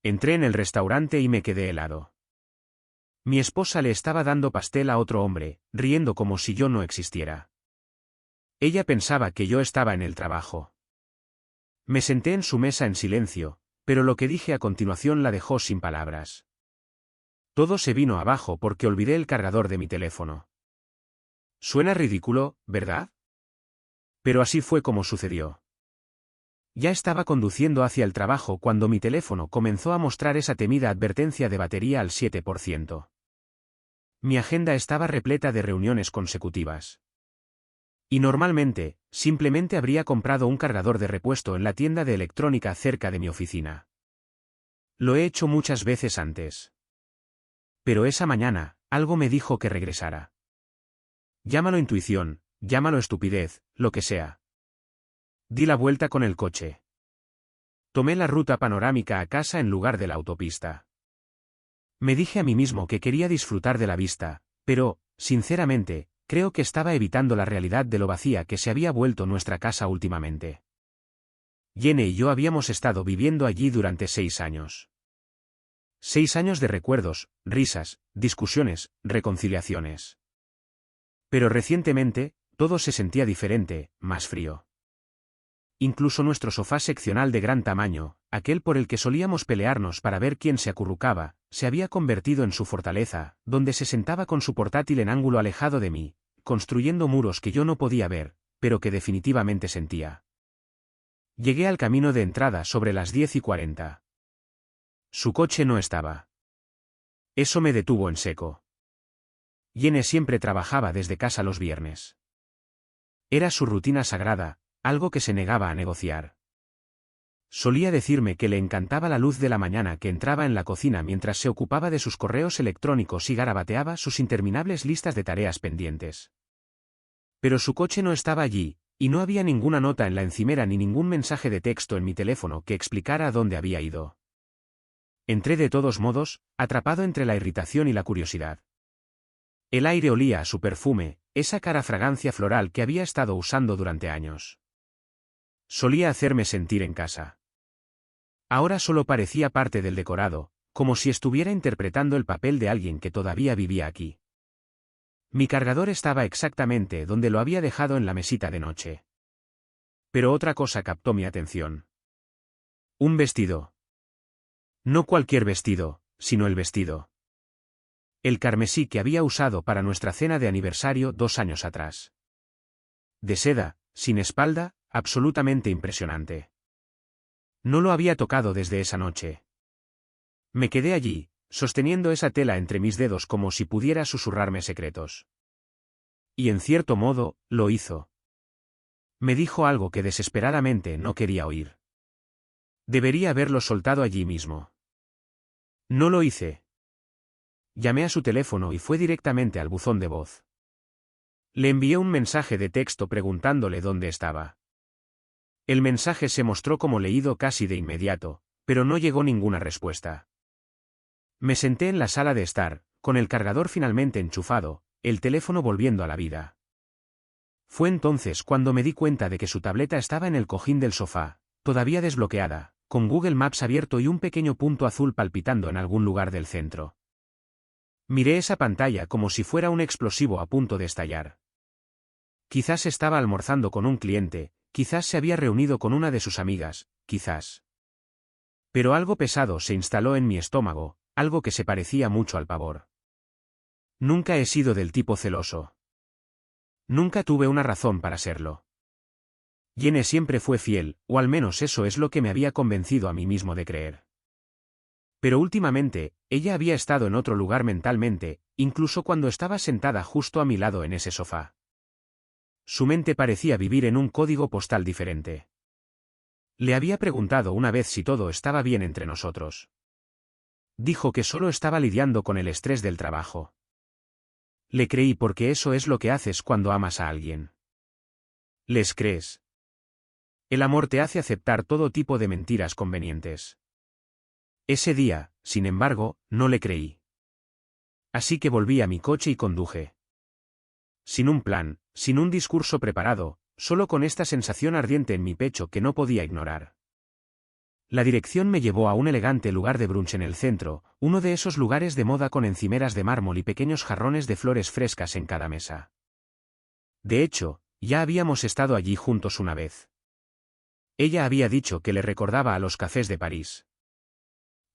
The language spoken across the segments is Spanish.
Entré en el restaurante y me quedé helado. Mi esposa le estaba dando pastel a otro hombre, riendo como si yo no existiera. Ella pensaba que yo estaba en el trabajo. Me senté en su mesa en silencio, pero lo que dije a continuación la dejó sin palabras. Todo se vino abajo porque olvidé el cargador de mi teléfono. Suena ridículo, ¿verdad? Pero así fue como sucedió. Ya estaba conduciendo hacia el trabajo cuando mi teléfono comenzó a mostrar esa temida advertencia de batería al 7%. Mi agenda estaba repleta de reuniones consecutivas. Y normalmente, simplemente habría comprado un cargador de repuesto en la tienda de electrónica cerca de mi oficina. Lo he hecho muchas veces antes. Pero esa mañana, algo me dijo que regresara. Llámalo intuición, llámalo estupidez, lo que sea. Di la vuelta con el coche. Tomé la ruta panorámica a casa en lugar de la autopista. Me dije a mí mismo que quería disfrutar de la vista, pero, sinceramente, creo que estaba evitando la realidad de lo vacía que se había vuelto nuestra casa últimamente. Jenny y yo habíamos estado viviendo allí durante 6 años. 6 años de recuerdos, risas, discusiones, reconciliaciones. Pero recientemente, todo se sentía diferente, más frío. Incluso nuestro sofá seccional de gran tamaño, aquel por el que solíamos pelearnos para ver quién se acurrucaba, se había convertido en su fortaleza, donde se sentaba con su portátil en ángulo alejado de mí, construyendo muros que yo no podía ver, pero que definitivamente sentía. Llegué al camino de entrada sobre las 10:40. Su coche no estaba. Eso me detuvo en seco. Jenny siempre trabajaba desde casa los viernes. Era su rutina sagrada, algo que se negaba a negociar. Solía decirme que le encantaba la luz de la mañana que entraba en la cocina mientras se ocupaba de sus correos electrónicos y garabateaba sus interminables listas de tareas pendientes. Pero su coche no estaba allí, y no había ninguna nota en la encimera ni ningún mensaje de texto en mi teléfono que explicara a dónde había ido. Entré de todos modos, atrapado entre la irritación y la curiosidad. El aire olía a su perfume, esa cara fragancia floral que había estado usando durante años. Solía hacerme sentir en casa. Ahora solo parecía parte del decorado, como si estuviera interpretando el papel de alguien que todavía vivía aquí. Mi cargador estaba exactamente donde lo había dejado en la mesita de noche. Pero otra cosa captó mi atención. Un vestido. No cualquier vestido, sino el vestido. El carmesí que había usado para nuestra cena de aniversario 2 años atrás. De seda, sin espalda, absolutamente impresionante. No lo había tocado desde esa noche. Me quedé allí, sosteniendo esa tela entre mis dedos como si pudiera susurrarme secretos. Y en cierto modo, lo hizo. Me dijo algo que desesperadamente no quería oír. Debería haberlo soltado allí mismo. No lo hice. Llamé a su teléfono y fue directamente al buzón de voz. Le envié un mensaje de texto preguntándole dónde estaba. El mensaje se mostró como leído casi de inmediato, pero no llegó ninguna respuesta. Me senté en la sala de estar, con el cargador finalmente enchufado, el teléfono volviendo a la vida. Fue entonces cuando me di cuenta de que su tableta estaba en el cojín del sofá, todavía desbloqueada, con Google Maps abierto y un pequeño punto azul palpitando en algún lugar del centro. Miré esa pantalla como si fuera un explosivo a punto de estallar. Quizás estaba almorzando con un cliente, quizás se había reunido con una de sus amigas, quizás. Pero algo pesado se instaló en mi estómago, algo que se parecía mucho al pavor. Nunca he sido del tipo celoso. Nunca tuve una razón para serlo. Jenny siempre fue fiel, o al menos eso es lo que me había convencido a mí mismo de creer. Pero últimamente, ella había estado en otro lugar mentalmente, incluso cuando estaba sentada justo a mi lado en ese sofá. Su mente parecía vivir en un código postal diferente. Le había preguntado una vez si todo estaba bien entre nosotros. Dijo que solo estaba lidiando con el estrés del trabajo. Le creí porque eso es lo que haces cuando amas a alguien. ¿Les crees? El amor te hace aceptar todo tipo de mentiras convenientes. Ese día, sin embargo, no le creí. Así que volví a mi coche y conduje. Sin un plan, sin un discurso preparado, solo con esta sensación ardiente en mi pecho que no podía ignorar. La dirección me llevó a un elegante lugar de brunch en el centro, uno de esos lugares de moda con encimeras de mármol y pequeños jarrones de flores frescas en cada mesa. De hecho, ya habíamos estado allí juntos una vez. Ella había dicho que le recordaba a los cafés de París.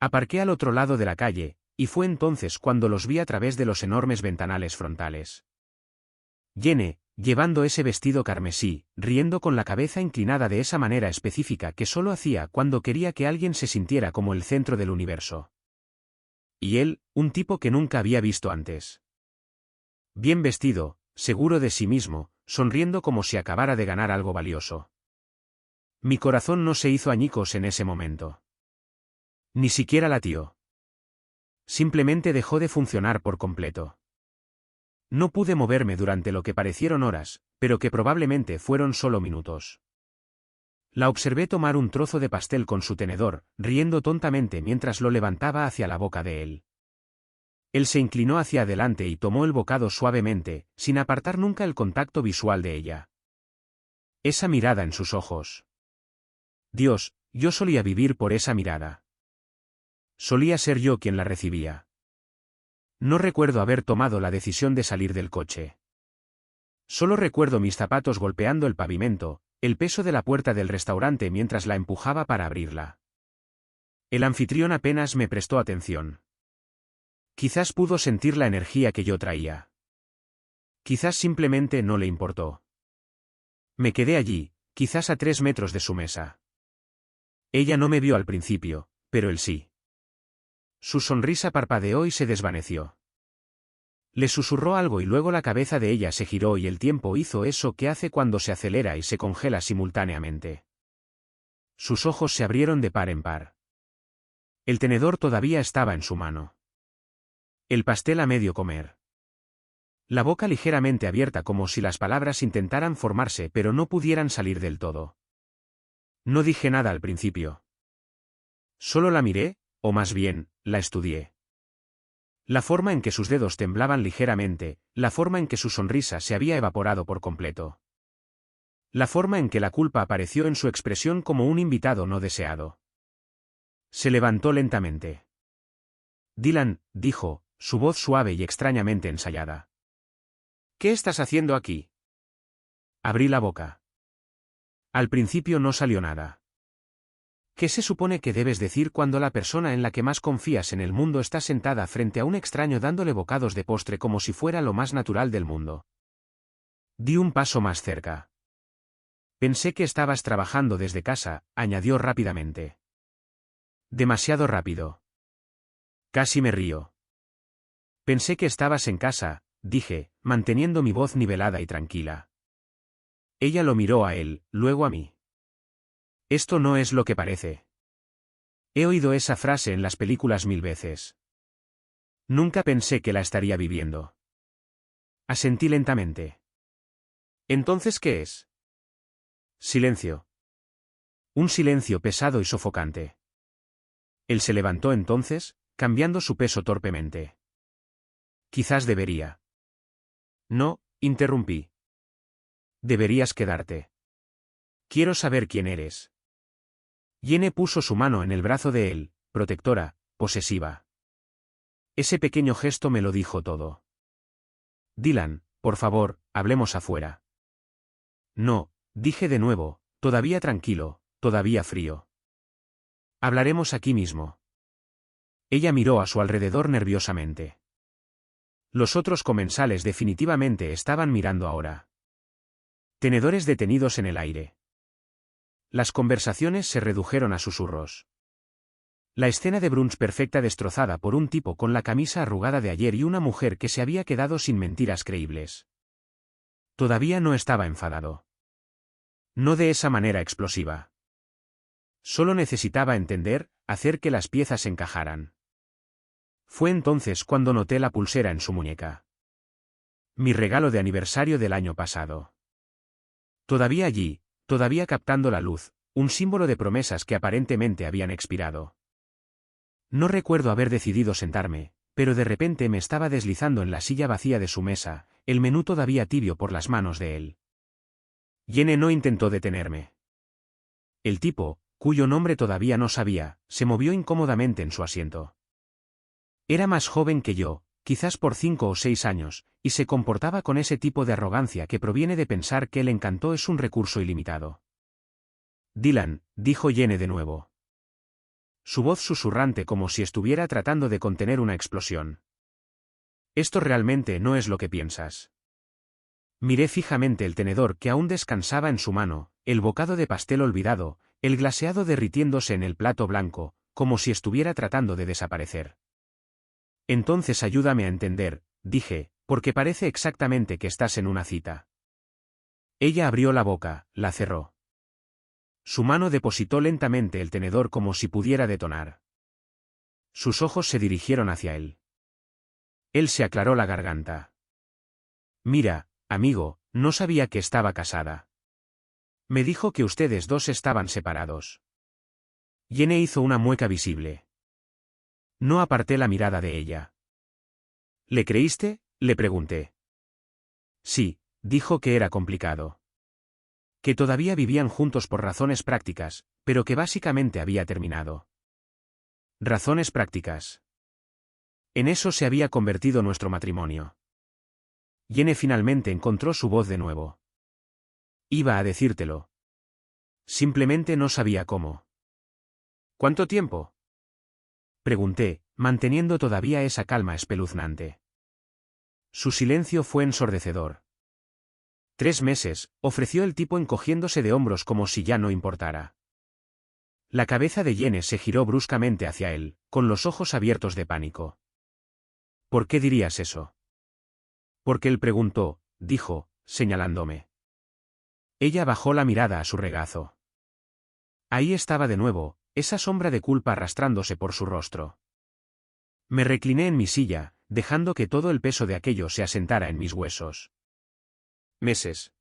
Aparqué al otro lado de la calle, y fue entonces cuando los vi a través de los enormes ventanales frontales. Jenny, llevando ese vestido carmesí, riendo con la cabeza inclinada de esa manera específica que solo hacía cuando quería que alguien se sintiera como el centro del universo. Y él, un tipo que nunca había visto antes. Bien vestido, seguro de sí mismo, sonriendo como si acabara de ganar algo valioso. Mi corazón no se hizo añicos en ese momento. Ni siquiera latió. Simplemente dejó de funcionar por completo. No pude moverme durante lo que parecieron horas, pero que probablemente fueron solo minutos. La observé tomar un trozo de pastel con su tenedor, riendo tontamente mientras lo levantaba hacia la boca de él. Él se inclinó hacia adelante y tomó el bocado suavemente, sin apartar nunca el contacto visual de ella. Esa mirada en sus ojos. Dios, yo solía vivir por esa mirada. Solía ser yo quien la recibía. No recuerdo haber tomado la decisión de salir del coche. Solo recuerdo mis zapatos golpeando el pavimento, el peso de la puerta del restaurante mientras la empujaba para abrirla. El anfitrión apenas me prestó atención. Quizás pudo sentir la energía que yo traía. Quizás simplemente no le importó. Me quedé allí, quizás a 3 metros de su mesa. Ella no me vio al principio, pero él sí. Su sonrisa parpadeó y se desvaneció. Le susurró algo y luego la cabeza de ella se giró y el tiempo hizo eso que hace cuando se acelera y se congela simultáneamente. Sus ojos se abrieron de par en par. El tenedor todavía estaba en su mano. El pastel a medio comer. La boca ligeramente abierta como si las palabras intentaran formarse pero no pudieran salir del todo. No dije nada al principio. Solo la miré, o más bien, la estudié. La forma en que sus dedos temblaban ligeramente, la forma en que su sonrisa se había evaporado por completo. La forma en que la culpa apareció en su expresión como un invitado no deseado. Se levantó lentamente. Dylan, dijo, su voz suave y extrañamente ensayada. ¿Qué estás haciendo aquí? Abrí la boca. Al principio no salió nada. ¿Qué se supone que debes decir cuando la persona en la que más confías en el mundo está sentada frente a un extraño dándole bocados de postre como si fuera lo más natural del mundo? Di un paso más cerca. Pensé que estabas trabajando desde casa, añadió rápidamente. Demasiado rápido. Casi me río. Pensé que estabas en casa, dije, manteniendo mi voz nivelada y tranquila. Ella lo miró a él, luego a mí. Esto no es lo que parece. He oído esa frase en las películas 1000 veces. Nunca pensé que la estaría viviendo. Asentí lentamente. ¿Entonces qué es? Silencio. Un silencio pesado y sofocante. Él se levantó entonces, cambiando su peso torpemente. Quizás debería. No, interrumpí. Deberías quedarte. Quiero saber quién eres. Jenny puso su mano en el brazo de él, protectora, posesiva. Ese pequeño gesto me lo dijo todo. Dylan, por favor, hablemos afuera. No, dije de nuevo, todavía tranquilo, todavía frío. Hablaremos aquí mismo. Ella miró a su alrededor nerviosamente. Los otros comensales definitivamente estaban mirando ahora. Tenedores detenidos en el aire. Las conversaciones se redujeron a susurros. La escena de brunch perfecta destrozada por un tipo con la camisa arrugada de ayer y una mujer que se había quedado sin mentiras creíbles. Todavía no estaba enfadado. No de esa manera explosiva. Solo necesitaba entender, hacer que las piezas encajaran. Fue entonces cuando noté la pulsera en su muñeca. Mi regalo de aniversario del año pasado. Todavía allí, todavía captando la luz, un símbolo de promesas que aparentemente habían expirado. No recuerdo haber decidido sentarme, pero de repente me estaba deslizando en la silla vacía de su mesa, el menú todavía tibio por las manos de él. Jenny no intentó detenerme. El tipo, cuyo nombre todavía no sabía, se movió incómodamente en su asiento. Era más joven que yo, quizás por 5 o 6 años, y se comportaba con ese tipo de arrogancia que proviene de pensar que el encanto es un recurso ilimitado. Dylan, dijo Jenny de nuevo. Su voz susurrante como si estuviera tratando de contener una explosión. Esto realmente no es lo que piensas. Miré fijamente el tenedor que aún descansaba en su mano, el bocado de pastel olvidado, el glaseado derritiéndose en el plato blanco, como si estuviera tratando de desaparecer. Entonces ayúdame a entender, dije, porque parece exactamente que estás en una cita. Ella abrió la boca, la cerró. Su mano depositó lentamente el tenedor como si pudiera detonar. Sus ojos se dirigieron hacia él. Él se aclaró la garganta. Mira, amigo, no sabía que estaba casada. Me dijo que ustedes dos estaban separados. Jenny hizo una mueca visible. No aparté la mirada de ella. ¿Le creíste?, le pregunté. Sí, dijo que era complicado. Que todavía vivían juntos por razones prácticas, pero que básicamente había terminado. Razones prácticas. En eso se había convertido nuestro matrimonio. Jenny finalmente encontró su voz de nuevo. Iba a decírtelo. Simplemente no sabía cómo. ¿Cuánto tiempo?, pregunté, manteniendo todavía esa calma espeluznante. Su silencio fue ensordecedor. 3 meses, ofreció el tipo encogiéndose de hombros como si ya no importara. La cabeza de Jenny se giró bruscamente hacia él, con los ojos abiertos de pánico. ¿Por qué dirías eso? Porque él preguntó, dijo, señalándome. Ella bajó la mirada a su regazo. Ahí estaba de nuevo, esa sombra de culpa arrastrándose por su rostro. Me recliné en mi silla, dejando que todo el peso de aquello se asentara en mis huesos. Meses.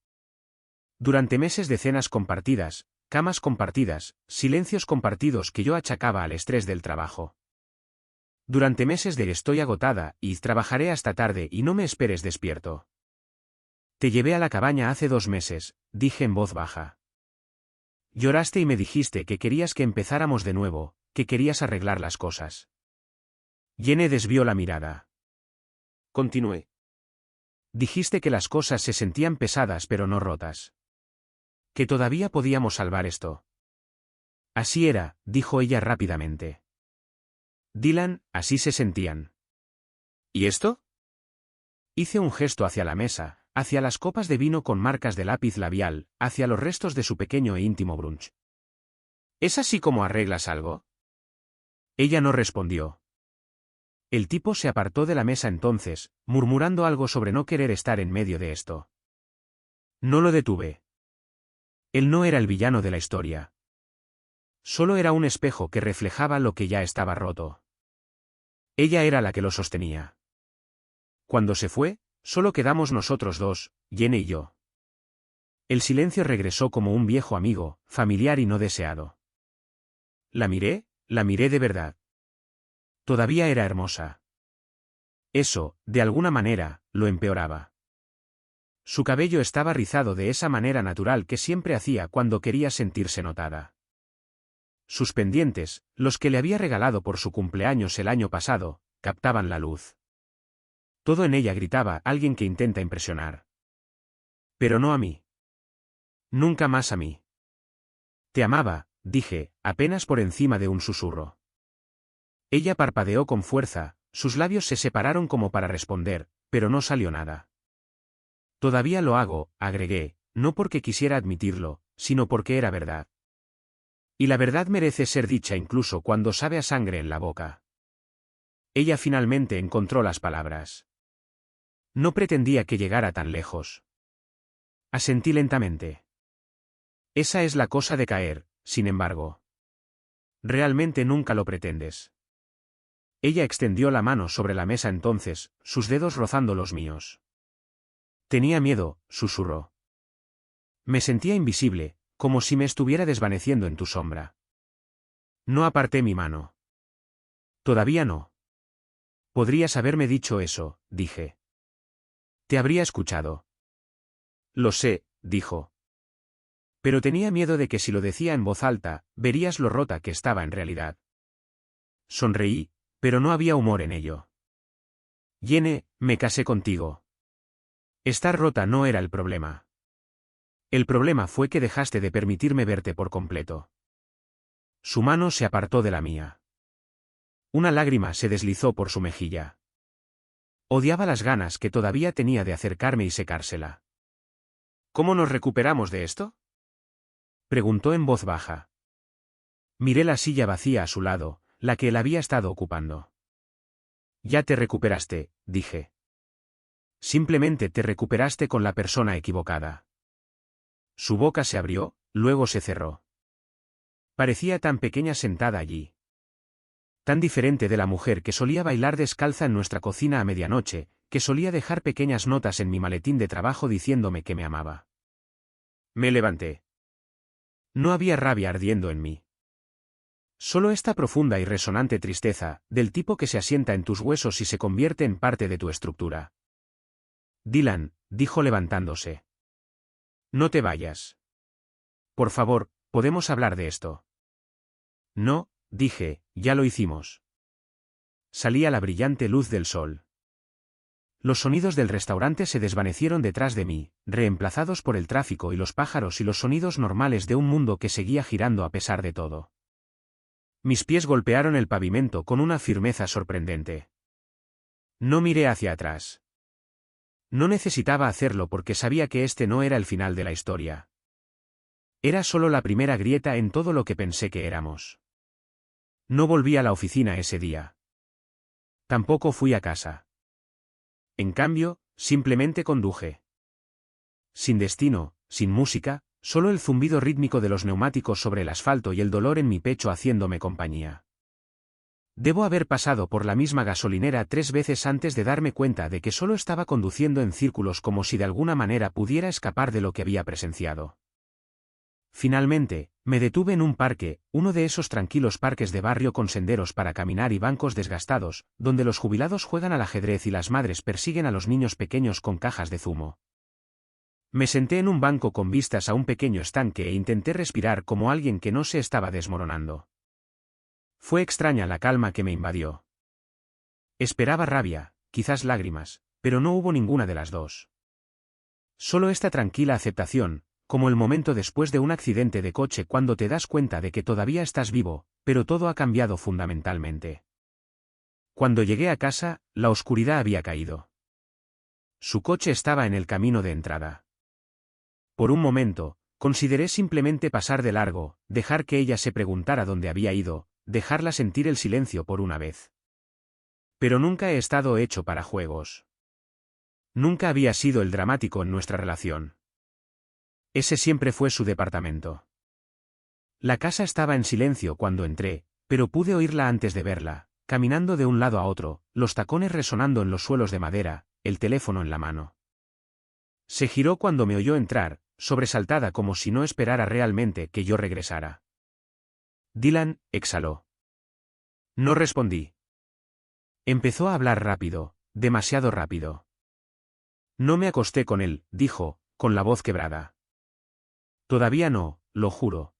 Durante meses de cenas compartidas, camas compartidas, silencios compartidos que yo achacaba al estrés del trabajo. Durante meses de estoy agotada y trabajaré hasta tarde y no me esperes despierto. Te llevé a la cabaña hace 2 meses, dije en voz baja. Lloraste y me dijiste que querías que empezáramos de nuevo, que querías arreglar las cosas. Jenny desvió la mirada. Continué. Dijiste que las cosas se sentían pesadas pero no rotas. Que todavía podíamos salvar esto. Así era, dijo ella rápidamente. Dylan, así se sentían. ¿Y esto? Hice un gesto hacia la mesa, hacia las copas de vino con marcas de lápiz labial, hacia los restos de su pequeño e íntimo brunch. ¿Es así como arreglas algo? Ella no respondió. El tipo se apartó de la mesa entonces, murmurando algo sobre no querer estar en medio de esto. No lo detuve. Él no era el villano de la historia. Solo era un espejo que reflejaba lo que ya estaba roto. Ella era la que lo sostenía. Cuando se fue, solo quedamos nosotros dos, Jenny y yo. El silencio regresó como un viejo amigo, familiar y no deseado. La miré de verdad. Todavía era hermosa. Eso, de alguna manera, lo empeoraba. Su cabello estaba rizado de esa manera natural que siempre hacía cuando quería sentirse notada. Sus pendientes, los que le había regalado por su cumpleaños el año pasado, captaban la luz. Todo en ella gritaba, alguien que intenta impresionar. Pero no a mí. Nunca más a mí. Te amaba, dije, apenas por encima de un susurro. Ella parpadeó con fuerza, sus labios se separaron como para responder, pero no salió nada. Todavía lo hago, agregué, no porque quisiera admitirlo, sino porque era verdad. Y la verdad merece ser dicha incluso cuando sabe a sangre en la boca. Ella finalmente encontró las palabras. No pretendía que llegara tan lejos. Asentí lentamente. Esa es la cosa de caer, sin embargo. Realmente nunca lo pretendes. Ella extendió la mano sobre la mesa entonces, sus dedos rozando los míos. Tenía miedo, susurró. Me sentía invisible, como si me estuviera desvaneciendo en tu sombra. No aparté mi mano. Todavía no. Podrías haberme dicho eso, dije. Te habría escuchado. Lo sé, dijo. Pero tenía miedo de que si lo decía en voz alta, verías lo rota que estaba en realidad. Sonreí, pero no había humor en ello. Jene, me casé contigo. Estar rota no era el problema. El problema fue que dejaste de permitirme verte por completo. Su mano se apartó de la mía. Una lágrima se deslizó por su mejilla. Odiaba las ganas que todavía tenía de acercarme y secársela. ¿Cómo nos recuperamos de esto?, preguntó en voz baja. Miré la silla vacía a su lado, la que él había estado ocupando. Ya te recuperaste, dije. Simplemente te recuperaste con la persona equivocada. Su boca se abrió, luego se cerró. Parecía tan pequeña sentada allí. Tan diferente de la mujer que solía bailar descalza en nuestra cocina a medianoche, que solía dejar pequeñas notas en mi maletín de trabajo diciéndome que me amaba. Me levanté. No había rabia ardiendo en mí. Solo esta profunda y resonante tristeza, del tipo que se asienta en tus huesos y se convierte en parte de tu estructura. Dylan, dijo levantándose. No te vayas. Por favor, ¿podemos hablar de esto? No, dije, ya lo hicimos. Salí a la brillante luz del sol. Los sonidos del restaurante se desvanecieron detrás de mí, reemplazados por el tráfico y los pájaros y los sonidos normales de un mundo que seguía girando a pesar de todo. Mis pies golpearon el pavimento con una firmeza sorprendente. No miré hacia atrás. No necesitaba hacerlo porque sabía que este no era el final de la historia. Era solo la primera grieta en todo lo que pensé que éramos. No volví a la oficina ese día. Tampoco fui a casa. En cambio, simplemente conduje. Sin destino, sin música, solo el zumbido rítmico de los neumáticos sobre el asfalto y el dolor en mi pecho haciéndome compañía. Debo haber pasado por la misma gasolinera 3 veces antes de darme cuenta de que solo estaba conduciendo en círculos como si de alguna manera pudiera escapar de lo que había presenciado. Finalmente, me detuve en un parque, uno de esos tranquilos parques de barrio con senderos para caminar y bancos desgastados, donde los jubilados juegan al ajedrez y las madres persiguen a los niños pequeños con cajas de zumo. Me senté en un banco con vistas a un pequeño estanque e intenté respirar como alguien que no se estaba desmoronando. Fue extraña la calma que me invadió. Esperaba rabia, quizás lágrimas, pero no hubo ninguna de las dos. Solo esta tranquila aceptación, como el momento después de un accidente de coche cuando te das cuenta de que todavía estás vivo, pero todo ha cambiado fundamentalmente. Cuando llegué a casa, la oscuridad había caído. Su coche estaba en el camino de entrada. Por un momento, consideré simplemente pasar de largo, dejar que ella se preguntara dónde había ido, dejarla sentir el silencio por una vez. Pero nunca he estado hecho para juegos. Nunca había sido el dramático en nuestra relación. Ese siempre fue su departamento. La casa estaba en silencio cuando entré, pero pude oírla antes de verla, caminando de un lado a otro, los tacones resonando en los suelos de madera, el teléfono en la mano. Se giró cuando me oyó entrar, sobresaltada como si no esperara realmente que yo regresara. Dylan, exhaló. No respondí. Empezó a hablar rápido, demasiado rápido. No me acosté con él, dijo, con la voz quebrada. Todavía no, lo juro.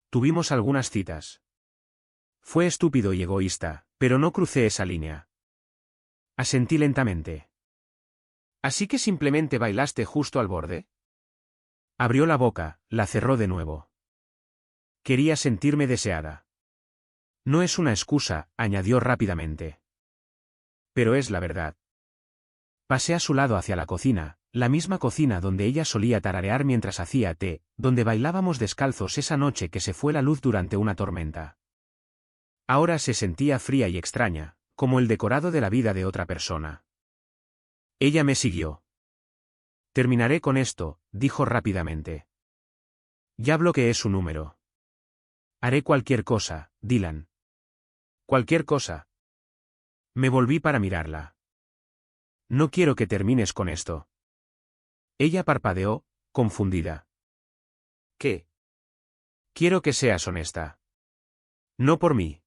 Tuvimos algunas citas. Fue estúpido y egoísta, pero no crucé esa línea. Asentí lentamente. ¿Así que simplemente bailaste justo al borde? Abrió la boca, la cerró de nuevo. Quería sentirme deseada. No es una excusa, añadió rápidamente. Pero es la verdad. Pasé a su lado hacia la cocina, la misma cocina donde ella solía tararear mientras hacía té, donde bailábamos descalzos esa noche que se fue la luz durante una tormenta. Ahora se sentía fría y extraña, como el decorado de la vida de otra persona. Ella me siguió. Terminaré con esto, dijo rápidamente. Ya bloqueé su número. Haré cualquier cosa, Dylan. Cualquier cosa. Me volví para mirarla. No quiero que termines con esto. Ella parpadeó, confundida. ¿Qué? Quiero que seas honesta. No por mí.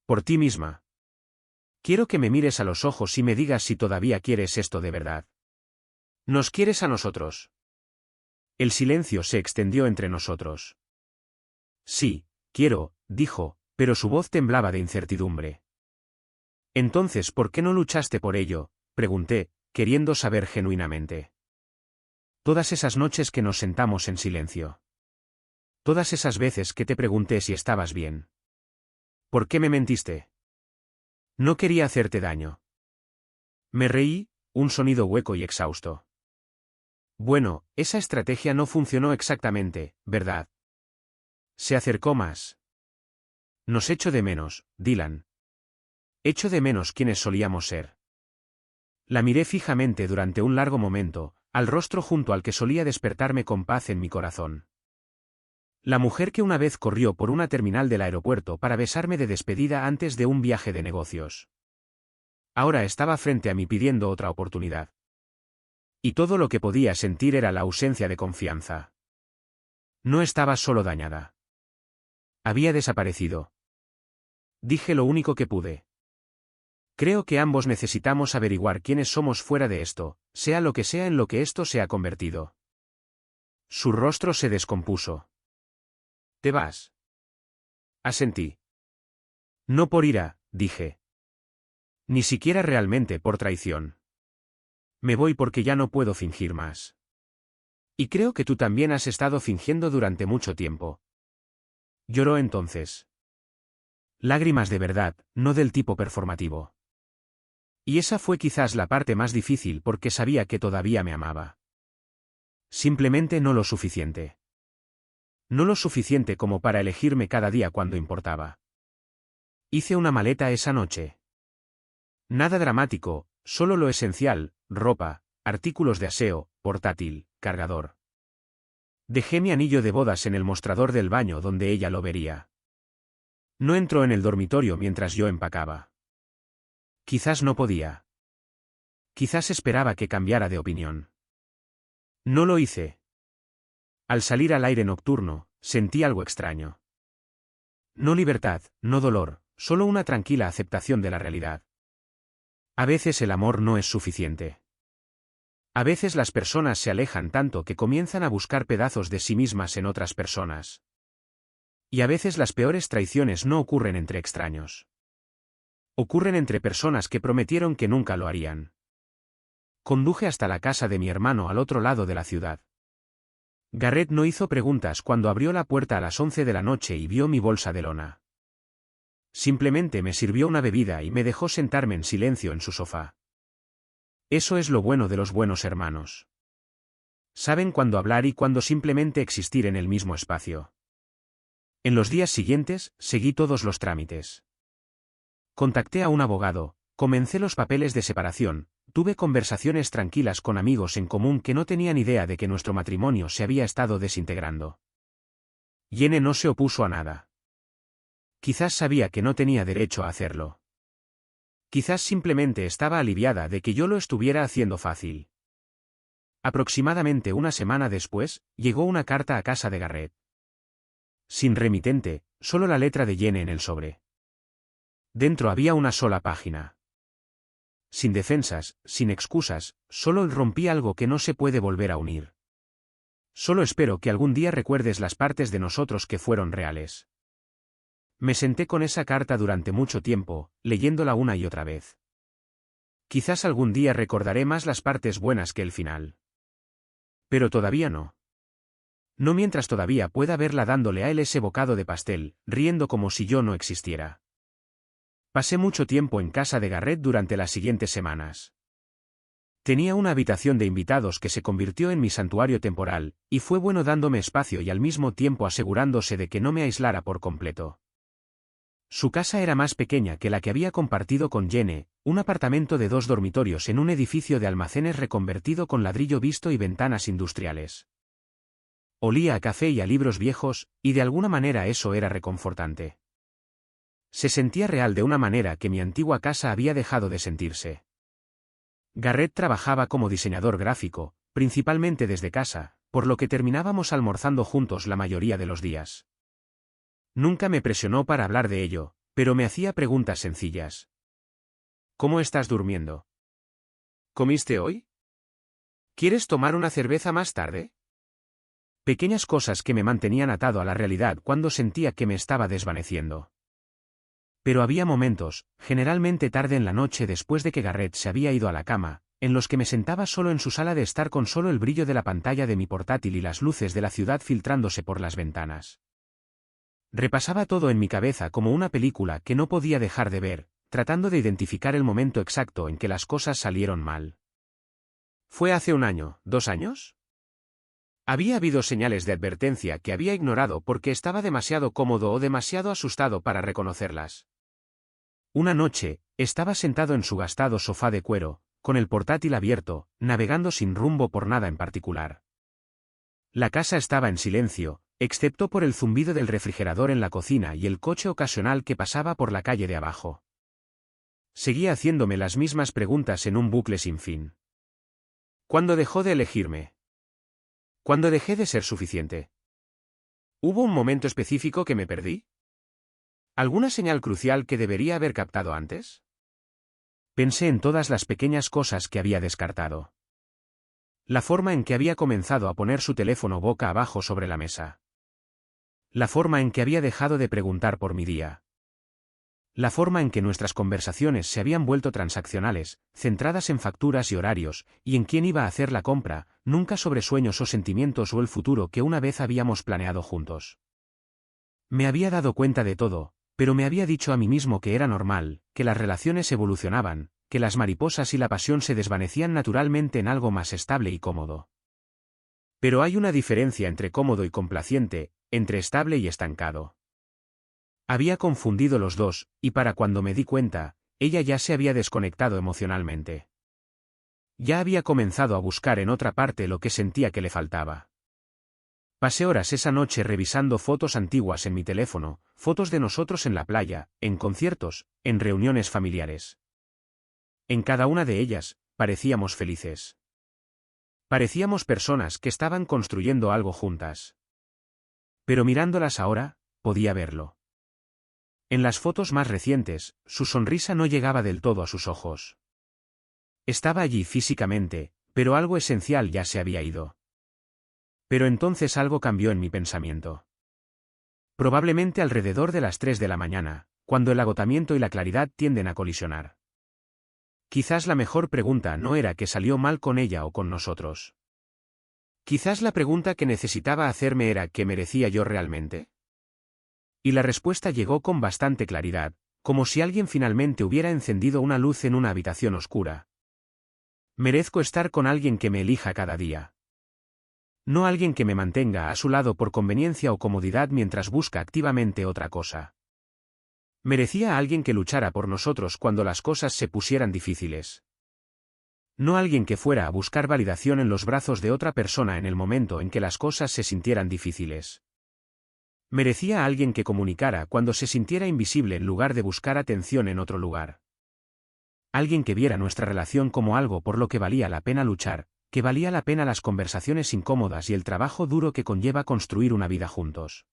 Por ti misma. Quiero que me mires a los ojos y me digas si todavía quieres esto de verdad. ¿Nos quieres a nosotros? El silencio se extendió entre nosotros. Sí, quiero, dijo, pero su voz temblaba de incertidumbre. Entonces, ¿por qué no luchaste por ello?, pregunté, queriendo saber genuinamente. Todas esas noches que nos sentamos en silencio. Todas esas veces que te pregunté si estabas bien. ¿Por qué me mentiste? No quería hacerte daño. Me reí, un sonido hueco y exhausto. Bueno, esa estrategia no funcionó exactamente, ¿verdad? Se acercó más. Nos echo de menos, Dylan. Echo de menos quienes solíamos ser. La miré fijamente durante un largo momento, al rostro junto al que solía despertarme con paz en mi corazón. La mujer que una vez corrió por una terminal del aeropuerto para besarme de despedida antes de un viaje de negocios. Ahora estaba frente a mí pidiendo otra oportunidad. Y todo lo que podía sentir era la ausencia de confianza. No estaba solo dañada. Había desaparecido. Dije lo único que pude. Creo que ambos necesitamos averiguar quiénes somos fuera de esto, sea lo que sea en lo que esto se ha convertido. Su rostro se descompuso. ¿Te vas? Asentí. No por ira, dije. Ni siquiera realmente por traición. Me voy porque ya no puedo fingir más. Y creo que tú también has estado fingiendo durante mucho tiempo. Lloró entonces. Lágrimas de verdad, no del tipo performativo. Y esa fue quizás la parte más difícil porque sabía que todavía me amaba. Simplemente no lo suficiente. No lo suficiente como para elegirme cada día cuando importaba. Hice una maleta esa noche. Nada dramático, solo lo esencial, ropa, artículos de aseo, portátil, cargador. Dejé mi anillo de bodas en el mostrador del baño donde ella lo vería. No entró en el dormitorio mientras yo empacaba. Quizás no podía. Quizás esperaba que cambiara de opinión. No lo hice. Al salir al aire nocturno, sentí algo extraño. No libertad, no dolor, solo una tranquila aceptación de la realidad. A veces el amor no es suficiente. A veces las personas se alejan tanto que comienzan a buscar pedazos de sí mismas en otras personas. Y a veces las peores traiciones no ocurren entre extraños. Ocurren entre personas que prometieron que nunca lo harían. Conduje hasta la casa de mi hermano al otro lado de la ciudad. Garrett no hizo preguntas cuando abrió la puerta a las 11 de la noche y vio mi bolsa de lona. Simplemente me sirvió una bebida y me dejó sentarme en silencio en su sofá. Eso es lo bueno de los buenos hermanos. Saben cuándo hablar y cuándo simplemente existir en el mismo espacio. En los días siguientes, seguí todos los trámites. Contacté a un abogado, comencé los papeles de separación, tuve conversaciones tranquilas con amigos en común que no tenían idea de que nuestro matrimonio se había estado desintegrando. Jenny no se opuso a nada. Quizás sabía que no tenía derecho a hacerlo. Quizás simplemente estaba aliviada de que yo lo estuviera haciendo fácil. Aproximadamente una semana después, llegó una carta a casa de Garrett. Sin remitente, solo la letra de Jenny en el sobre. Dentro había una sola página. Sin defensas, sin excusas, solo rompí algo que no se puede volver a unir. Solo espero que algún día recuerdes las partes de nosotros que fueron reales. Me senté con esa carta durante mucho tiempo, leyéndola una y otra vez. Quizás algún día recordaré más las partes buenas que el final. Pero todavía no. No mientras todavía pueda verla dándole a él ese bocado de pastel, riendo como si yo no existiera. Pasé mucho tiempo en casa de Garrett durante las siguientes semanas. Tenía una habitación de invitados que se convirtió en mi santuario temporal, y fue bueno dándome espacio y al mismo tiempo asegurándose de que no me aislara por completo. Su casa era más pequeña que la que había compartido con Jenny, un apartamento de 2 dormitorios en un edificio de almacenes reconvertido con ladrillo visto y ventanas industriales. Olía a café y a libros viejos, y de alguna manera eso era reconfortante. Se sentía real de una manera que mi antigua casa había dejado de sentirse. Garrett trabajaba como diseñador gráfico, principalmente desde casa, por lo que terminábamos almorzando juntos la mayoría de los días. Nunca me presionó para hablar de ello, pero me hacía preguntas sencillas. ¿Cómo estás durmiendo? ¿Comiste hoy? ¿Quieres tomar una cerveza más tarde? Pequeñas cosas que me mantenían atado a la realidad cuando sentía que me estaba desvaneciendo. Pero había momentos, generalmente tarde en la noche después de que Garrett se había ido a la cama, en los que me sentaba solo en su sala de estar con solo el brillo de la pantalla de mi portátil y las luces de la ciudad filtrándose por las ventanas. Repasaba todo en mi cabeza como una película que no podía dejar de ver, tratando de identificar el momento exacto en que las cosas salieron mal. ¿Fue hace un año, 2 años? Había habido señales de advertencia que había ignorado porque estaba demasiado cómodo o demasiado asustado para reconocerlas. Una noche, estaba sentado en su gastado sofá de cuero, con el portátil abierto, navegando sin rumbo por nada en particular. La casa estaba en silencio, excepto por el zumbido del refrigerador en la cocina y el coche ocasional que pasaba por la calle de abajo. Seguía haciéndome las mismas preguntas en un bucle sin fin. ¿Cuándo dejó de elegirme? ¿Cuándo dejé de ser suficiente? ¿Hubo un momento específico que me perdí? ¿Alguna señal crucial que debería haber captado antes? Pensé en todas las pequeñas cosas que había descartado. La forma en que había comenzado a poner su teléfono boca abajo sobre la mesa. La forma en que había dejado de preguntar por mi día. La forma en que nuestras conversaciones se habían vuelto transaccionales, centradas en facturas y horarios, y en quién iba a hacer la compra, nunca sobre sueños o sentimientos o el futuro que una vez habíamos planeado juntos. Me había dado cuenta de todo, pero me había dicho a mí mismo que era normal, que las relaciones evolucionaban, que las mariposas y la pasión se desvanecían naturalmente en algo más estable y cómodo. Pero hay una diferencia entre cómodo y complaciente, entre estable y estancado. Había confundido los dos, y para cuando me di cuenta, ella ya se había desconectado emocionalmente. Ya había comenzado a buscar en otra parte lo que sentía que le faltaba. Pasé horas esa noche revisando fotos antiguas en mi teléfono, fotos de nosotros en la playa, en conciertos, en reuniones familiares. En cada una de ellas, parecíamos felices. Parecíamos personas que estaban construyendo algo juntas. Pero mirándolas ahora, podía verlo. En las fotos más recientes, su sonrisa no llegaba del todo a sus ojos. Estaba allí físicamente, pero algo esencial ya se había ido. Pero entonces algo cambió en mi pensamiento. Probablemente alrededor de las 3 de la mañana, cuando el agotamiento y la claridad tienden a colisionar. Quizás la mejor pregunta no era qué salió mal con ella o con nosotros. Quizás la pregunta que necesitaba hacerme era ¿qué merecía yo realmente? Y la respuesta llegó con bastante claridad, como si alguien finalmente hubiera encendido una luz en una habitación oscura. Merezco estar con alguien que me elija cada día. No alguien que me mantenga a su lado por conveniencia o comodidad mientras busca activamente otra cosa. Merecía a alguien que luchara por nosotros cuando las cosas se pusieran difíciles. No alguien que fuera a buscar validación en los brazos de otra persona en el momento en que las cosas se sintieran difíciles. Merecía a alguien que comunicara cuando se sintiera invisible en lugar de buscar atención en otro lugar. Alguien que viera nuestra relación como algo por lo que valía la pena luchar, que valía la pena las conversaciones incómodas y el trabajo duro que conlleva construir una vida juntos.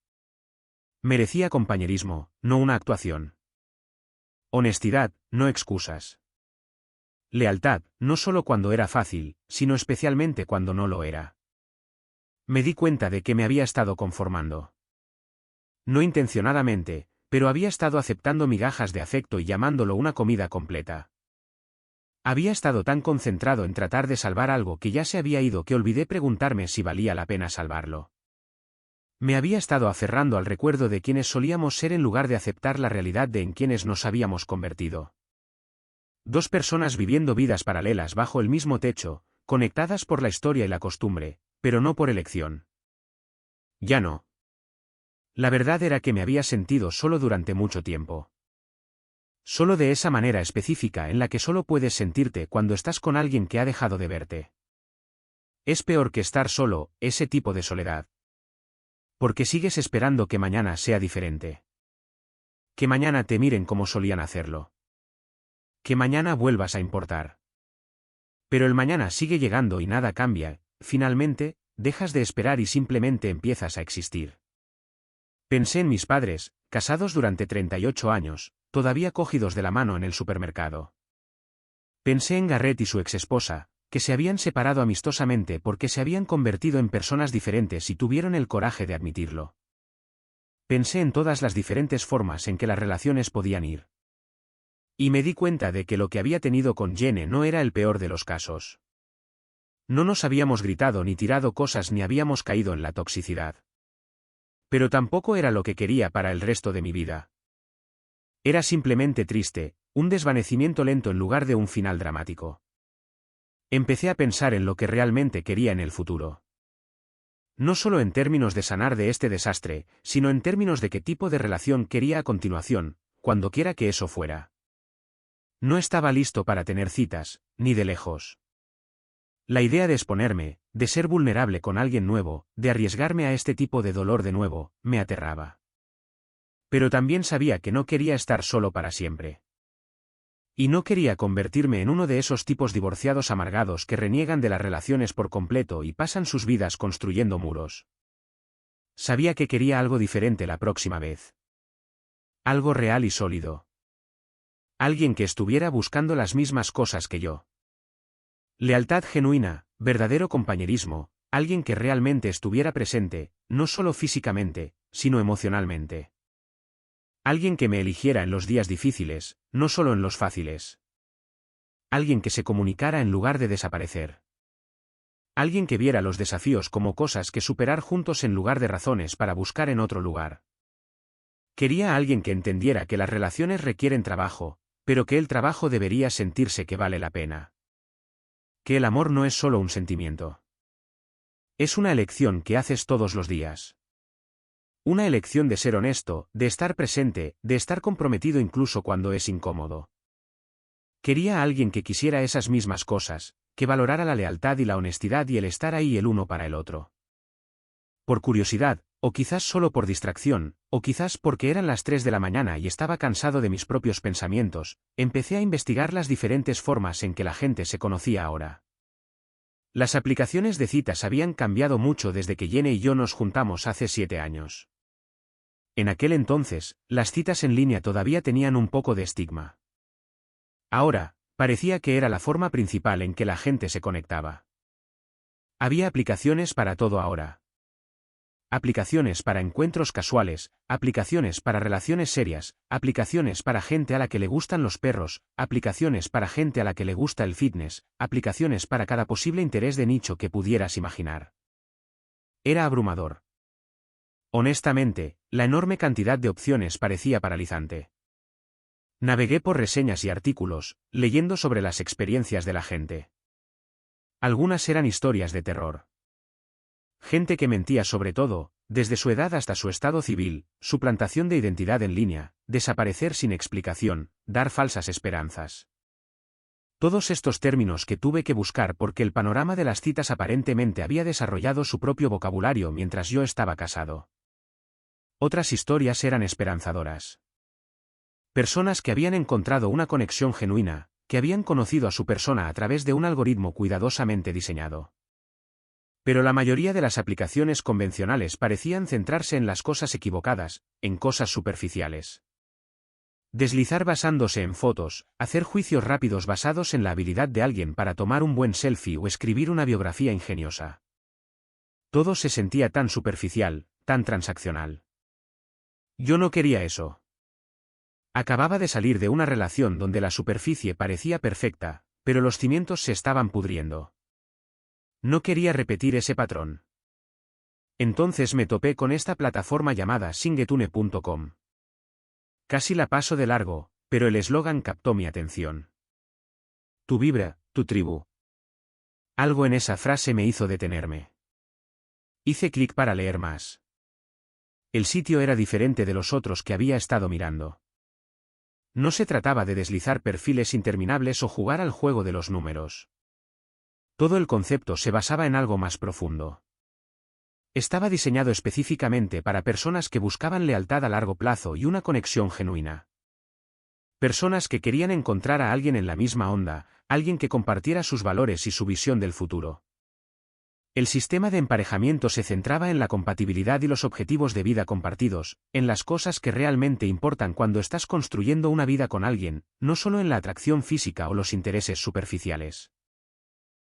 Merecía compañerismo, no una actuación. Honestidad, no excusas. Lealtad, no solo cuando era fácil, sino especialmente cuando no lo era. Me di cuenta de que me había estado conformando. No intencionadamente, pero había estado aceptando migajas de afecto y llamándolo una comida completa. Había estado tan concentrado en tratar de salvar algo que ya se había ido que olvidé preguntarme si valía la pena salvarlo. Me había estado aferrando al recuerdo de quienes solíamos ser en lugar de aceptar la realidad de en quienes nos habíamos convertido. Dos personas viviendo vidas paralelas bajo el mismo techo, conectadas por la historia y la costumbre, pero no por elección. Ya no. La verdad era que me había sentido solo durante mucho tiempo. Solo de esa manera específica en la que solo puedes sentirte cuando estás con alguien que ha dejado de verte. Es peor que estar solo, ese tipo de soledad. Porque sigues esperando que mañana sea diferente. Que mañana te miren como solían hacerlo. Que mañana vuelvas a importar. Pero el mañana sigue llegando y nada cambia, finalmente, dejas de esperar y simplemente empiezas a existir. Pensé en mis padres, casados durante 38 años, todavía cogidos de la mano en el supermercado. Pensé en Garrett y su exesposa, que se habían separado amistosamente porque se habían convertido en personas diferentes y tuvieron el coraje de admitirlo. Pensé en todas las diferentes formas en que las relaciones podían ir. Y me di cuenta de que lo que había tenido con Jenny no era el peor de los casos. No nos habíamos gritado ni tirado cosas ni habíamos caído en la toxicidad. Pero tampoco era lo que quería para el resto de mi vida. Era simplemente triste, un desvanecimiento lento en lugar de un final dramático. Empecé a pensar en lo que realmente quería en el futuro. No solo en términos de sanar de este desastre, sino en términos de qué tipo de relación quería a continuación, cuando quiera que eso fuera. No estaba listo para tener citas, ni de lejos. La idea de exponerme, de ser vulnerable con alguien nuevo, de arriesgarme a este tipo de dolor de nuevo, me aterraba. Pero también sabía que no quería estar solo para siempre. Y no quería convertirme en uno de esos tipos divorciados amargados que reniegan de las relaciones por completo y pasan sus vidas construyendo muros. Sabía que quería algo diferente la próxima vez. Algo real y sólido. Alguien que estuviera buscando las mismas cosas que yo. Lealtad genuina, verdadero compañerismo, alguien que realmente estuviera presente, no solo físicamente, sino emocionalmente. Alguien que me eligiera en los días difíciles, no solo en los fáciles. Alguien que se comunicara en lugar de desaparecer. Alguien que viera los desafíos como cosas que superar juntos en lugar de razones para buscar en otro lugar. Quería a alguien que entendiera que las relaciones requieren trabajo, pero que el trabajo debería sentirse que vale la pena. Que el amor no es solo un sentimiento. Es una elección que haces todos los días. Una elección de ser honesto, de estar presente, de estar comprometido incluso cuando es incómodo. Quería a alguien que quisiera esas mismas cosas, que valorara la lealtad y la honestidad y el estar ahí el uno para el otro. Por curiosidad, o quizás solo por distracción, o quizás porque eran las 3 de la mañana y estaba cansado de mis propios pensamientos, empecé a investigar las diferentes formas en que la gente se conocía ahora. Las aplicaciones de citas habían cambiado mucho desde que Jenny y yo nos juntamos hace 7 años. En aquel entonces, las citas en línea todavía tenían un poco de estigma. Ahora, parecía que era la forma principal en que la gente se conectaba. Había aplicaciones para todo ahora. Aplicaciones para encuentros casuales, aplicaciones para relaciones serias, aplicaciones para gente a la que le gustan los perros, aplicaciones para gente a la que le gusta el fitness, aplicaciones para cada posible interés de nicho que pudieras imaginar. Era abrumador. Honestamente, la enorme cantidad de opciones parecía paralizante. Navegué por reseñas y artículos, leyendo sobre las experiencias de la gente. Algunas eran historias de terror. Gente que mentía sobre todo, desde su edad hasta su estado civil, suplantación de identidad en línea, desaparecer sin explicación, dar falsas esperanzas. Todos estos términos que tuve que buscar porque el panorama de las citas aparentemente había desarrollado su propio vocabulario mientras yo estaba casado. Otras historias eran esperanzadoras. Personas que habían encontrado una conexión genuina, que habían conocido a su persona a través de un algoritmo cuidadosamente diseñado. Pero la mayoría de las aplicaciones convencionales parecían centrarse en las cosas equivocadas, en cosas superficiales. Deslizar basándose en fotos, hacer juicios rápidos basados en la habilidad de alguien para tomar un buen selfie o escribir una biografía ingeniosa. Todo se sentía tan superficial, tan transaccional. Yo no quería eso. Acababa de salir de una relación donde la superficie parecía perfecta, pero los cimientos se estaban pudriendo. No quería repetir ese patrón. Entonces me topé con esta plataforma llamada Singetune.com. Casi la paso de largo, pero el eslogan captó mi atención. Tu vibra, tu tribu. Algo en esa frase me hizo detenerme. Hice clic para leer más. El sitio era diferente de los otros que había estado mirando. No se trataba de deslizar perfiles interminables o jugar al juego de los números. Todo el concepto se basaba en algo más profundo. Estaba diseñado específicamente para personas que buscaban lealtad a largo plazo y una conexión genuina. Personas que querían encontrar a alguien en la misma onda, alguien que compartiera sus valores y su visión del futuro. El sistema de emparejamiento se centraba en la compatibilidad y los objetivos de vida compartidos, en las cosas que realmente importan cuando estás construyendo una vida con alguien, no solo en la atracción física o los intereses superficiales.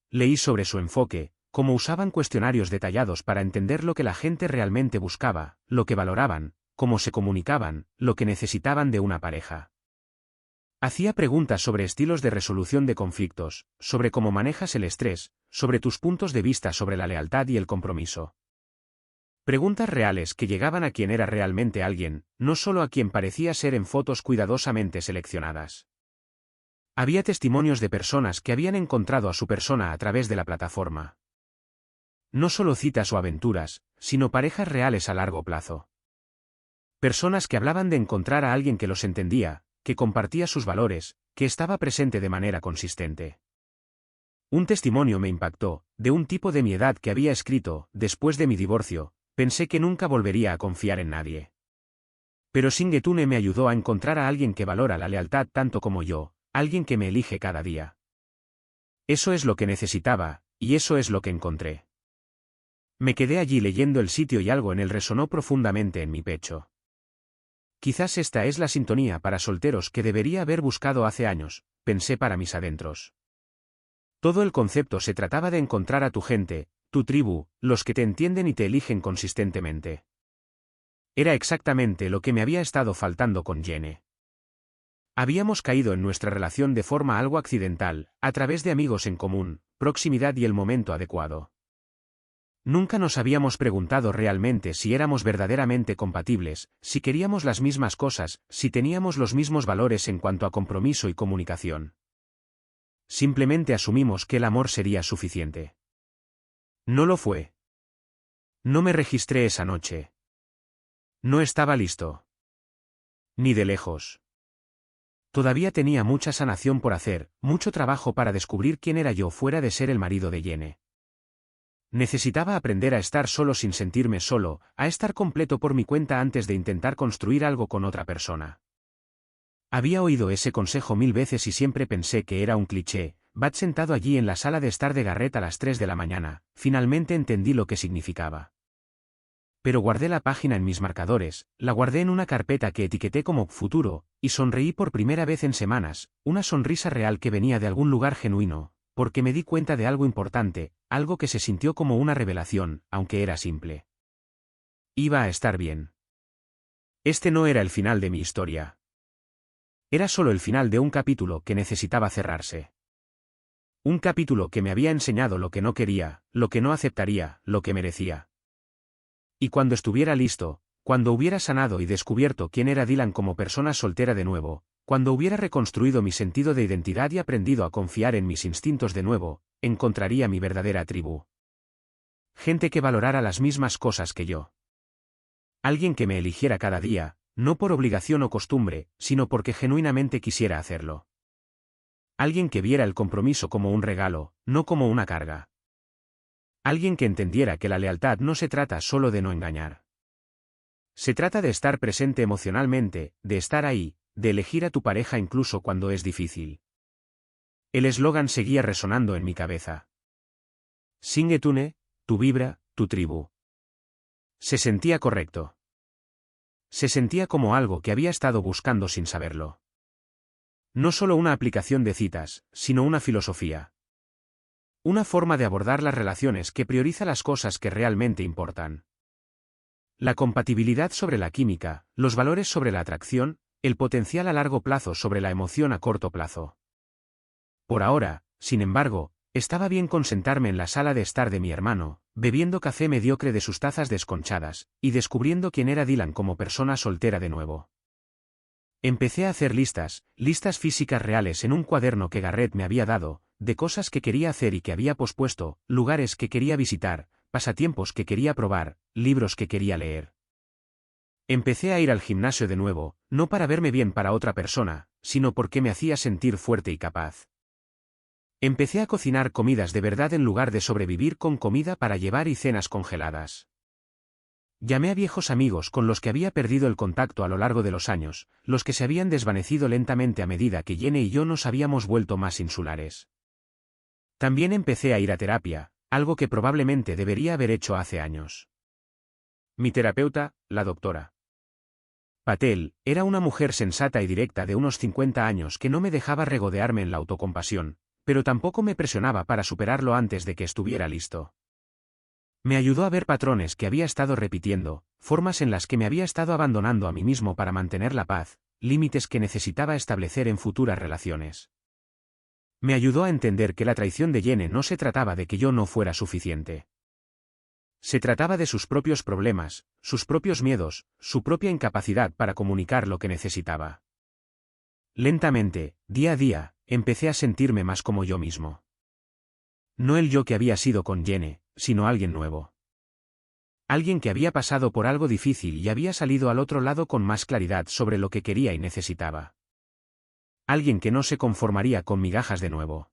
leí sobre su enfoque, cómo usaban cuestionarios detallados para entender lo que la gente realmente buscaba, lo que valoraban, cómo se comunicaban, lo que necesitaban de una pareja. Hacía preguntas sobre estilos de resolución de conflictos, sobre cómo manejas el estrés, sobre tus puntos de vista sobre la lealtad y el compromiso. Preguntas reales que llegaban a quien era realmente alguien, no solo a quien parecía ser en fotos cuidadosamente seleccionadas. Había testimonios de personas que habían encontrado a su persona a través de la plataforma. No solo citas o aventuras, sino parejas reales a largo plazo. Personas que hablaban de encontrar a alguien que los entendía, que compartía sus valores, que estaba presente de manera consistente. Un testimonio me impactó, de un tipo de mi edad que había escrito: después de mi divorcio, pensé que nunca volvería a confiar en nadie. Pero Singetune me ayudó a encontrar a alguien que valora la lealtad tanto como yo, alguien que me elige cada día. Eso es lo que necesitaba, y eso es lo que encontré. Me quedé allí leyendo el sitio y algo en él resonó profundamente en mi pecho. Quizás esta es la sintonía para solteros que debería haber buscado hace años, pensé para mis adentros. Todo el concepto se trataba de encontrar a tu gente, tu tribu, los que te entienden y te eligen consistentemente. Era exactamente lo que me había estado faltando con Jenny. Habíamos caído en nuestra relación de forma algo accidental, a través de amigos en común, proximidad y el momento adecuado. Nunca nos habíamos preguntado realmente si éramos verdaderamente compatibles, si queríamos las mismas cosas, si teníamos los mismos valores en cuanto a compromiso y comunicación. Simplemente asumimos que el amor sería suficiente. No lo fue. No me registré esa noche. No estaba listo. Ni de lejos. Todavía tenía mucha sanación por hacer, mucho trabajo para descubrir quién era yo fuera de ser el marido de Jenny. Necesitaba aprender a estar solo sin sentirme solo, a estar completo por mi cuenta antes de intentar construir algo con otra persona. Había oído ese consejo 1000 veces y siempre pensé que era un cliché. Bat sentado allí en la sala de estar de Garrett a las 3 de la mañana, finalmente entendí lo que significaba. Pero guardé la página en mis marcadores, la guardé en una carpeta que etiqueté como futuro, y sonreí por primera vez en semanas, una sonrisa real que venía de algún lugar genuino, porque me di cuenta de algo importante, algo que se sintió como una revelación, aunque era simple. Iba a estar bien. Este no era el final de mi historia. Era solo el final de un capítulo que necesitaba cerrarse. Un capítulo que me había enseñado lo que no quería, lo que no aceptaría, lo que merecía. Y cuando estuviera listo, cuando hubiera sanado y descubierto quién era Dylan como persona soltera de nuevo, cuando hubiera reconstruido mi sentido de identidad y aprendido a confiar en mis instintos de nuevo, encontraría mi verdadera tribu. Gente que valorara las mismas cosas que yo. Alguien que me eligiera cada día, no por obligación o costumbre, sino porque genuinamente quisiera hacerlo. Alguien que viera el compromiso como un regalo, no como una carga. Alguien que entendiera que la lealtad no se trata solo de no engañar. Se trata de estar presente emocionalmente, de estar ahí, de elegir a tu pareja incluso cuando es difícil. El eslogan seguía resonando en mi cabeza. Singetune, tu vibra, tu tribu. Se sentía correcto. Se sentía como algo que había estado buscando sin saberlo. No solo una aplicación de citas, sino una filosofía. Una forma de abordar las relaciones que prioriza las cosas que realmente importan. La compatibilidad sobre la química, los valores sobre la atracción, el potencial a largo plazo sobre la emoción a corto plazo. Por ahora, sin embargo, estaba bien con sentarme en la sala de estar de mi hermano, bebiendo café mediocre de sus tazas desconchadas, y descubriendo quién era Dylan como persona soltera de nuevo. Empecé a hacer listas físicas reales en un cuaderno que Garrett me había dado, de cosas que quería hacer y que había pospuesto, lugares que quería visitar, pasatiempos que quería probar, libros que quería leer. Empecé a ir al gimnasio de nuevo, no para verme bien para otra persona, sino porque me hacía sentir fuerte y capaz. Empecé a cocinar comidas de verdad en lugar de sobrevivir con comida para llevar y cenas congeladas. Llamé a viejos amigos con los que había perdido el contacto a lo largo de los años, los que se habían desvanecido lentamente a medida que Jenny y yo nos habíamos vuelto más insulares. También empecé a ir a terapia, algo que probablemente debería haber hecho hace años. Mi terapeuta, la doctora Patel, era una mujer sensata y directa de unos 50 años que no me dejaba regodearme en la autocompasión, pero tampoco me presionaba para superarlo antes de que estuviera listo. Me ayudó a ver patrones que había estado repitiendo, formas en las que me había estado abandonando a mí mismo para mantener la paz, límites que necesitaba establecer en futuras relaciones. Me ayudó a entender que la traición de Jenny no se trataba de que yo no fuera suficiente. Se trataba de sus propios problemas, sus propios miedos, su propia incapacidad para comunicar lo que necesitaba. Lentamente, día a día, empecé a sentirme más como yo mismo. No el yo que había sido con Jenny, sino alguien nuevo. Alguien que había pasado por algo difícil y había salido al otro lado con más claridad sobre lo que quería y necesitaba. Alguien que no se conformaría con migajas de nuevo.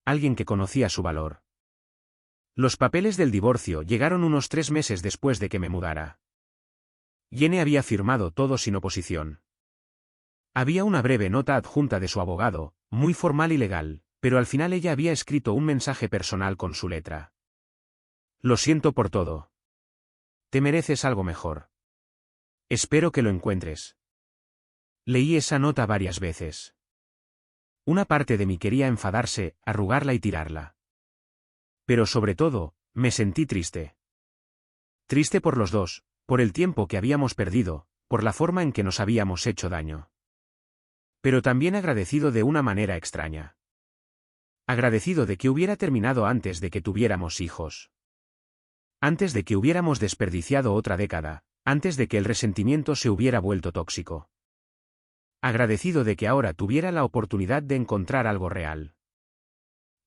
Alguien que conocía su valor. Los papeles del divorcio llegaron unos 3 meses después de que me mudara. Jenny había firmado todo sin oposición. Había una breve nota adjunta de su abogado, muy formal y legal, pero al final ella había escrito un mensaje personal con su letra. Lo siento por todo. Te mereces algo mejor. Espero que lo encuentres. Leí esa nota varias veces. Una parte de mí quería enfadarse, arrugarla y tirarla. Pero sobre todo, me sentí triste. Triste por los dos, por el tiempo que habíamos perdido, por la forma en que nos habíamos hecho daño. Pero también agradecido de una manera extraña. Agradecido de que hubiera terminado antes de que tuviéramos hijos. Antes de que hubiéramos desperdiciado otra década, antes de que el resentimiento se hubiera vuelto tóxico. Agradecido de que ahora tuviera la oportunidad de encontrar algo real.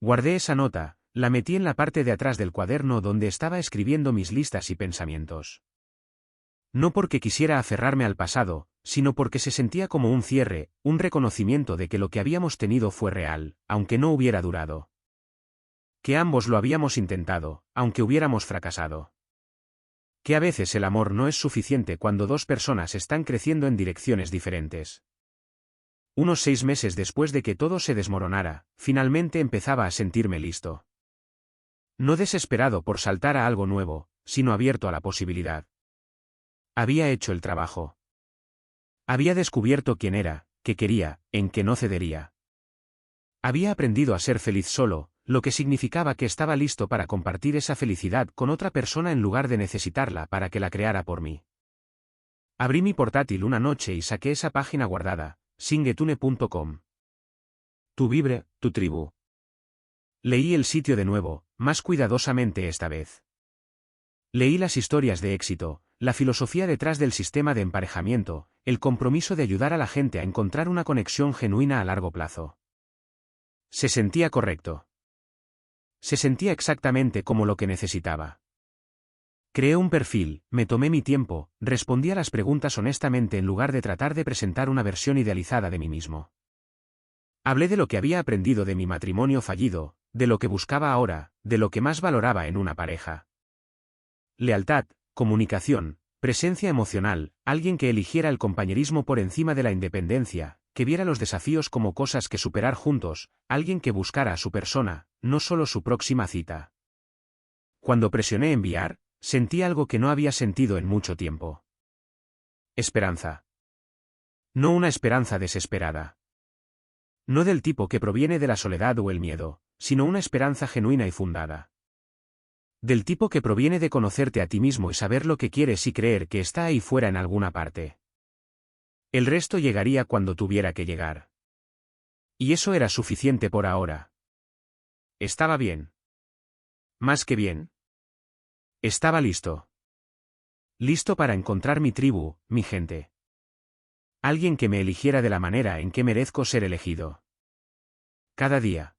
Guardé esa nota, la metí en la parte de atrás del cuaderno donde estaba escribiendo mis listas y pensamientos. No porque quisiera aferrarme al pasado, sino porque se sentía como un cierre, un reconocimiento de que lo que habíamos tenido fue real, aunque no hubiera durado. Que ambos lo habíamos intentado, aunque hubiéramos fracasado. Que a veces el amor no es suficiente cuando dos personas están creciendo en direcciones diferentes. Unos 6 meses después de que todo se desmoronara, finalmente empezaba a sentirme listo. No desesperado por saltar a algo nuevo, sino abierto a la posibilidad. Había hecho el trabajo. Había descubierto quién era, qué quería, en qué no cedería. Había aprendido a ser feliz solo, lo que significaba que estaba listo para compartir esa felicidad con otra persona en lugar de necesitarla para que la creara por mí. Abrí mi portátil una noche y saqué esa página guardada, singetune.com. Tu vibre, tu tribu. Leí el sitio de nuevo, más cuidadosamente esta vez. Leí las historias de éxito, la filosofía detrás del sistema de emparejamiento, el compromiso de ayudar a la gente a encontrar una conexión genuina a largo plazo. Se sentía correcto. Se sentía exactamente como lo que necesitaba. Creé un perfil, me tomé mi tiempo, respondí a las preguntas honestamente en lugar de tratar de presentar una versión idealizada de mí mismo. Hablé de lo que había aprendido de mi matrimonio fallido, de lo que buscaba ahora, de lo que más valoraba en una pareja. Lealtad, comunicación, presencia emocional, alguien que eligiera el compañerismo por encima de la independencia, que viera los desafíos como cosas que superar juntos, alguien que buscara a su persona, no solo su próxima cita. Cuando presioné enviar, sentí algo que no había sentido en mucho tiempo. Esperanza. No una esperanza desesperada. No del tipo que proviene de la soledad o el miedo, sino una esperanza genuina y fundada. Del tipo que proviene de conocerte a ti mismo y saber lo que quieres y creer que está ahí fuera en alguna parte. El resto llegaría cuando tuviera que llegar. Y eso era suficiente por ahora. Estaba bien. Más que bien. Estaba listo. Listo para encontrar mi tribu, mi gente. Alguien que me eligiera de la manera en que merezco ser elegido. Cada día.